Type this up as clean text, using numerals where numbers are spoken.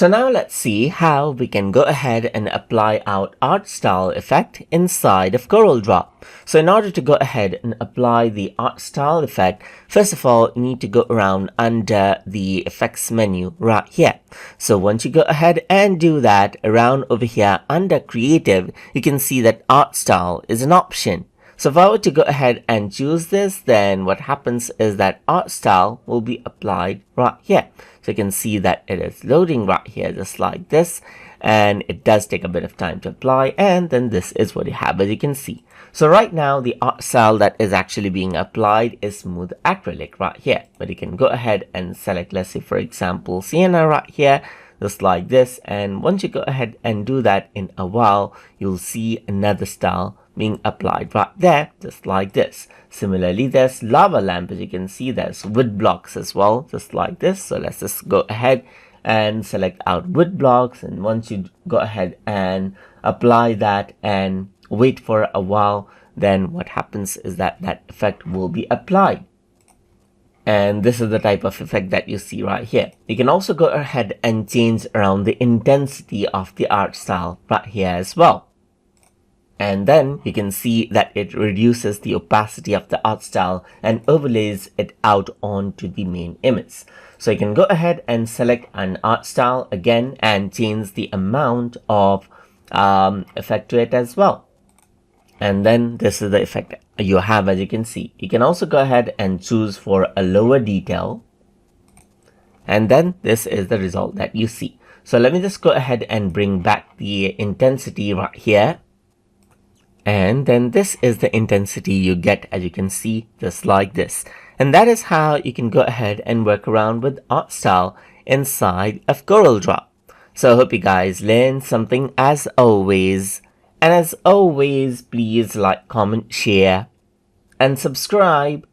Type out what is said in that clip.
So now let's see how we can go ahead and apply our art style effect inside of Corel Draw. So in order to go ahead and apply the art style effect, first of all, you need to go around under the effects menu right here. So once you go ahead and do that, around over here under creative, you can see that art style is an option. So if I were to go ahead and choose this, then what happens is that art style will be applied right here. So you can see that it is loading right here just like this, and it does take a bit of time to apply, and then this is what you have, as you can see. So right now the art style that is actually being applied is smooth acrylic right here, but you can go ahead and select, let's say for example sienna right here, just like this, and once you go ahead and do that, in a while you'll see another style being applied right there, just like this. Similarly, there's lava lamp, as you can see. There's wood blocks as well, just like this. So let's just go ahead and select out wood blocks, and once you go ahead and apply that and wait for a while, then what happens is that that effect will be applied. And this is the type of effect that you see right here. You can also go ahead and change around the intensity of the art style right here as well. And then you can see that it reduces the opacity of the art style and overlays it out onto the main image. So you can go ahead and select an art style again and change the amount of effect to it as well. And then this is the effect you have, as you can see. You can also go ahead and choose for a lower detail. And then this is the result that you see. So let me just go ahead and bring back the intensity right here. And then this is the intensity you get, as you can see, just like this. And that is how you can go ahead and work around with art style inside of Corel Draw. So I hope you guys learned something as always. And as always, please like, comment, share, and subscribe